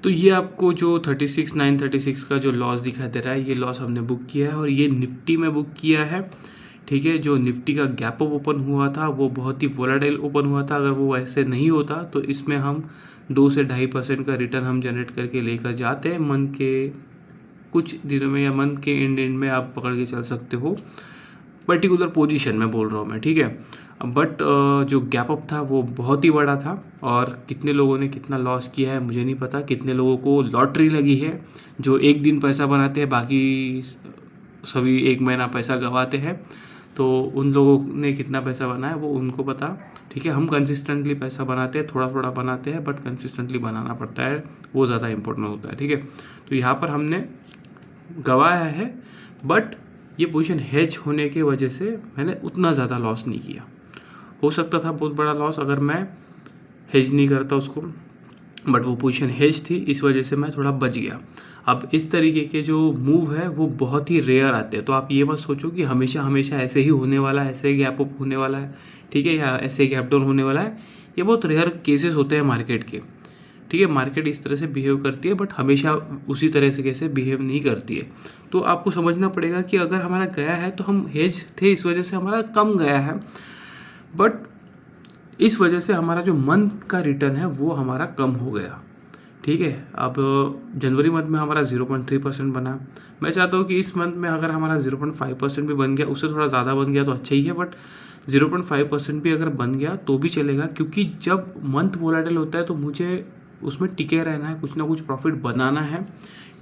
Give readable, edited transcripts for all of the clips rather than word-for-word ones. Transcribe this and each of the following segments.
तो ये आपको जो 36,936 का जो लॉस दिखाई दे रहा है, ये लॉस हमने बुक किया है और ये निफ्टी में बुक किया है। ठीक है, जो निफ्टी का गैप अप ओपन हुआ था वो बहुत ही वोलाटाइल ओपन हुआ था। अगर वो ऐसे नहीं होता तो इसमें हम 2 से 2.5% का रिटर्न हम जनरेट करके लेकर जाते हैं। मंथ के कुछ दिनों में या मंथ के एंड में आप पकड़ के चल सकते हो, पर्टिकुलर पोजीशन में बोल रहा हूँ मैं। ठीक है, बट जो गैप अप था वो बहुत ही बड़ा था और कितने लोगों ने कितना लॉस किया है मुझे नहीं पता। कितने लोगों को लॉटरी लगी है, जो एक दिन पैसा बनाते हैं, बाकी सभी एक महीना पैसा गंवाते हैं। तो उन लोगों ने कितना पैसा बनाया वो उनको पता। ठीक है, हम कंसिस्टेंटली पैसा बनाते हैं, थोड़ा थोड़ा बनाते हैं, बट कंसिस्टेंटली बनाना पड़ता है, वो ज़्यादा इंपॉर्टेंट होता है। ठीक है, तो यहाँ पर हमने गंवाया है, बट ये पोजीशन हेज होने की वजह से मैंने उतना ज़्यादा लॉस नहीं किया। हो सकता था बहुत बड़ा लॉस अगर मैं हेज नहीं करता उसको, बट वो पोजीशन हेज थी, इस वजह से मैं थोड़ा बच गया। अब इस तरीके के जो मूव है वो बहुत ही रेयर आते हैं, तो आप ये मत सोचो कि हमेशा हमेशा ऐसे ही होने वाला है, ऐसे गैप अप होने वाला है, ठीक है, या ऐसे गैप डाउन होने वाला है। ये बहुत रेयर केसेस होते हैं मार्केट के। ठीक है, मार्केट इस तरह से बिहेव करती है, बट हमेशा उसी तरह से कैसे बिहेव नहीं करती है। तो आपको समझना पड़ेगा कि अगर हमारा गया है तो हम हेज थे, इस वजह से हमारा कम गया है, बट इस वजह से हमारा जो मंथ का रिटर्न है वो हमारा कम हो गया। ठीक है, अब जनवरी मंथ में हमारा 0.3% बना। मैं चाहता हूँ कि इस मंथ में अगर हमारा 0.5% भी बन गया, उससे थोड़ा ज़्यादा बन गया तो अच्छा ही है, बट 0.5% भी अगर बन गया तो भी चलेगा, क्योंकि जब मंथ वोलेटाइल होता है तो मुझे उसमें टिके रहना है, कुछ ना कुछ प्रॉफिट बनाना है।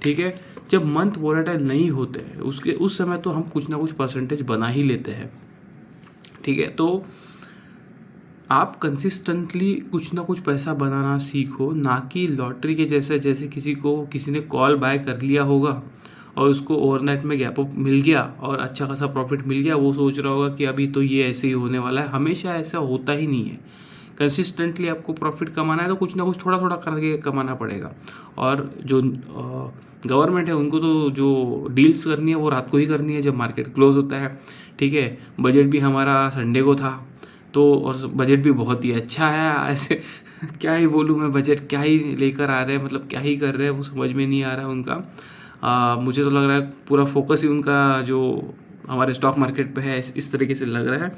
ठीक है, जब मंथ वोलेटाइल नहीं होते हैं उसके उस समय तो हम कुछ ना कुछ परसेंटेज बना ही लेते हैं। ठीक है, तो आप कंसिस्टेंटली कुछ ना कुछ पैसा बनाना सीखो, ना कि लॉटरी के जैसे किसी ने कॉल बाय कर लिया होगा और उसको ओवरनाइट में गैप अप मिल गया और अच्छा खासा प्रॉफिट मिल गया, वो सोच रहा होगा कि अभी तो ये ऐसे ही होने वाला है। हमेशा ऐसा होता ही नहीं है। कंसिस्टेंटली आपको प्रॉफिट कमाना है तो कुछ ना कुछ थोड़ा थोड़ा करके कमाना पड़ेगा। और जो गवर्नमेंट है उनको तो जो डील्स करनी है वो रात को ही करनी है जब मार्केट क्लोज होता है। ठीक है, बजट भी हमारा संडे को था, तो और बजट भी बहुत ही अच्छा है। ऐसे क्या ही बोलूँ मैं, बजट क्या ही लेकर आ रहे हैं, मतलब क्या ही कर रहे हैं वो समझ में नहीं आ रहा है उनका। मुझे तो लग रहा है पूरा फोकस ही उनका जो हमारे स्टॉक मार्केट पे है इस तरीके से लग रहा है।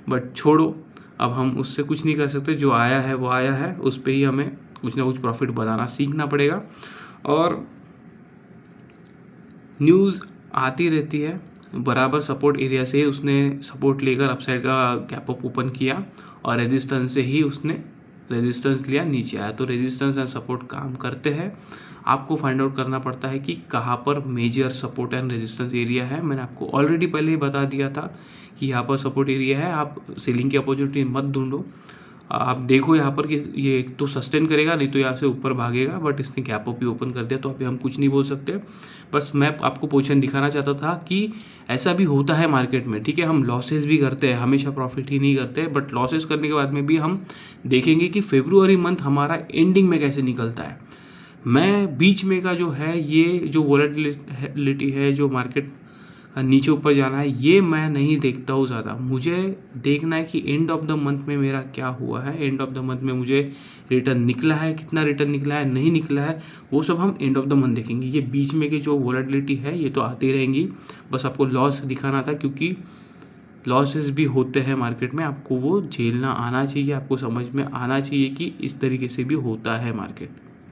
बट छोड़ो, अब हम उससे कुछ नहीं कर सकते, जो आया है वो आया है, उस पर ही हमें कुछ ना कुछ प्रॉफिट बनाना सीखना पड़ेगा। और न्यूज़ आती रहती है, बराबर सपोर्ट एरिया से ही उसने सपोर्ट लेकर अपसाइड का गैप अप ओपन किया और रेजिस्टेंस से ही उसने रेजिस्टेंस लिया, नीचे आया। तो रेजिस्टेंस एंड सपोर्ट काम करते हैं। आपको फाइंड आउट करना पड़ता है कि कहाँ पर major support and resistance area है। मैंने आपको ऑलरेडी पहले ही बता दिया था कि यहाँ पर सपोर्ट एरिया है, आप सेलिंग की अपॉर्चुनिटी मत ढूंढो। आप देखो यहाँ पर कि ये एक तो सस्टेन करेगा, नहीं तो यहाँ से ऊपर भागेगा, बट इसने गैप अप भी ओपन कर दिया तो अभी हम कुछ नहीं बोल सकते। बस मैं आपको पोजीशन दिखाना चाहता था कि ऐसा भी होता है मार्केट में। ठीक है, हम लॉसेस भी करते हैं, हमेशा प्रॉफिट ही नहीं करते, बट लॉसेस करने के बाद में भी हम देखेंगे कि फेब्रुअरी मंथ हमारा एंडिंग में कैसे निकलता है। मैं बीच में का जो है, ये जो वोलेटिलिटी है, जो मार्केट नीचे ऊपर जाना है, ये मैं नहीं देखता हूँ ज़्यादा। मुझे देखना है कि एंड ऑफ द मंथ में मेरा क्या हुआ है, एंड ऑफ द मंथ में मुझे रिटर्न निकला है, कितना रिटर्न निकला है, नहीं निकला है, वो सब हम एंड ऑफ द मंथ देखेंगे। ये बीच में की जो वोलेटिलिटी है ये तो आती रहेंगी। बस आपको लॉस दिखाना था, क्योंकि लॉसेस भी होते हैं मार्केट में, आपको वो झेलना आना चाहिए, आपको समझ में आना चाहिए कि इस तरीके से भी होता है मार्केट।